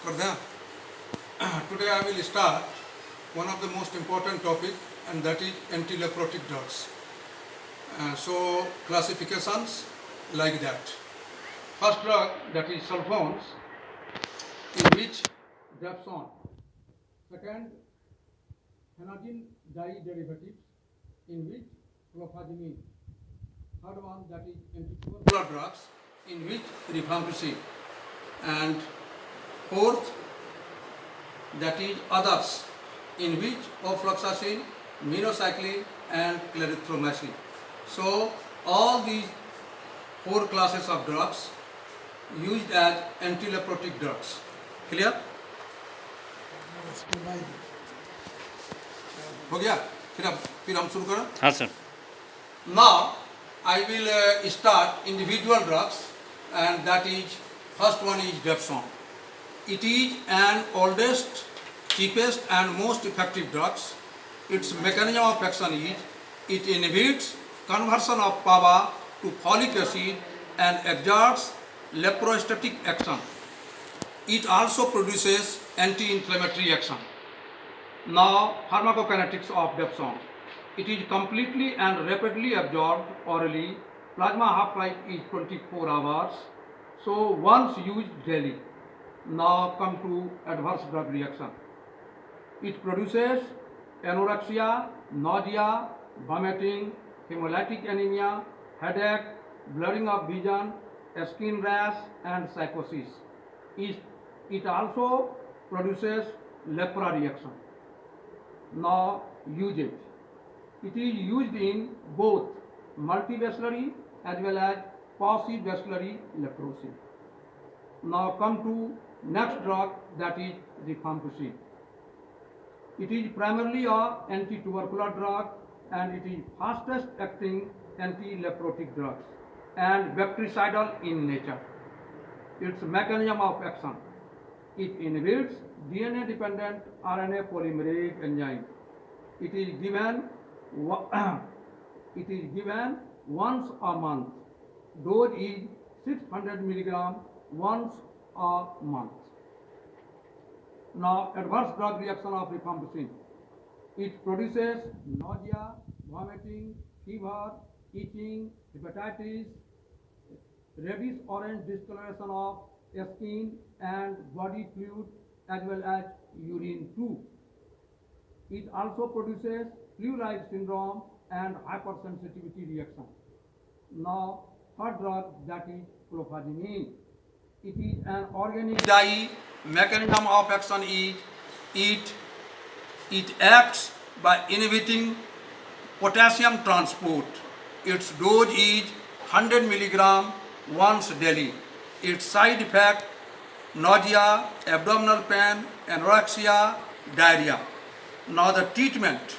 Pradhan, today I will start one of the most important topic, and that is anti-leprotic drugs. So classifications like that. First drug, that is sulfones, in which dapsone. Second, phenazine diderivatives, in which clofazimine. Third one, that is antitubercular drugs, in which rifampicin. And fourth, that is others, in which ofloxacin, minocycline and clarithromycin. So all these four classes of drugs used as anti-leprotic drugs. Clear? हो गया? फिर हम शुरू करें. हाँ sir. Now I will start individual drugs, and that is first one is dapsone. It is an oldest, cheapest and most effective drugs. Its mechanism of action is it inhibits conversion of PABA to folic acid and exerts leprostatic action. It also produces anti-inflammatory action. Now, pharmacokinetics of dapsone. It is completely and rapidly absorbed orally. Plasma half-life is 24 hours. So once used daily. Now come to adverse drug reaction. It produces anorexia, nausea, vomiting, hemolytic anemia, headache, blurring of vision, skin rash and psychosis. It also produces lepra reaction. Now usage. It is used in both multivascular as well as paucivascular leprosy. Now come to next drug, that is rifampicin. It is primarily a anti-tubercular drug, and it is fastest acting anti-leprotic drugs and bactericidal in nature. Its mechanism of action. It inhibits DNA dependent RNA polymerase enzyme. It is given once a month. Dose is 600 mg once a month. Now, adverse drug reaction of rifampicin. It produces nausea, vomiting, fever, itching, hepatitis, reddish orange discoloration of skin and body fluid as well as urine too. It also produces flu-like syndrome and hypersensitivity reaction. Now, third drug, that is clofazimine. It is an organic dye. Mechanism of action is it acts by inhibiting potassium transport. Its dose is 100 mg once daily. Its side effect: nausea, abdominal pain, anorexia, diarrhea. Now the treatment.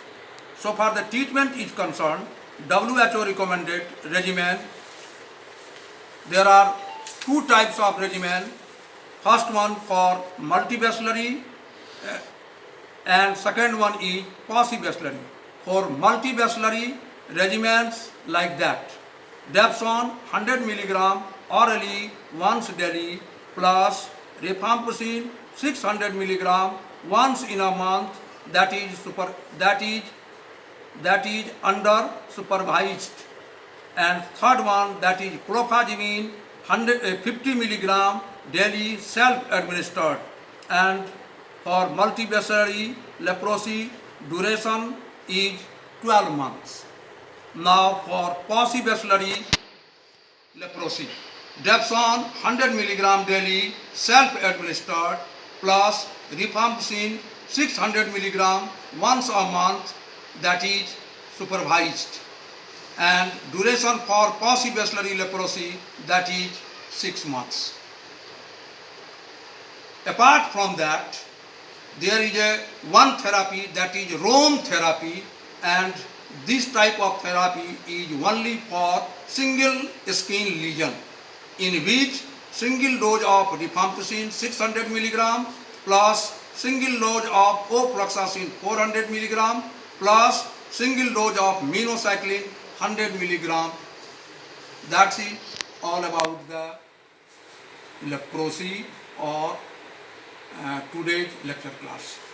So far the treatment is concerned, WHO recommended regimen. There are two types of regimen. First one for multivascular and second one is paucivascular. For multivascular regimens like that, dapsone 100 mg orally once daily plus rifampicin 600 mg once in a month, that is under supervised. And third one, that is clofazimine 50 mg daily self-administered. And for multivascular leprosy, duration is 12 months. Now for paucivascular leprosy, dapsone 100 mg daily self-administered plus rifampicin 600 mg once a month, that is supervised. And duration for paucivascular leprosy, that is 6 months. Apart from that, there is one therapy, that is Rome therapy, and this type of therapy is only for single skin lesion, in which single dose of rifampicin 600 mg plus single dose of ofloxacin 400 mg plus single dose of minocycline 100 mg. That's it, all about the leprosy or today's lecture class.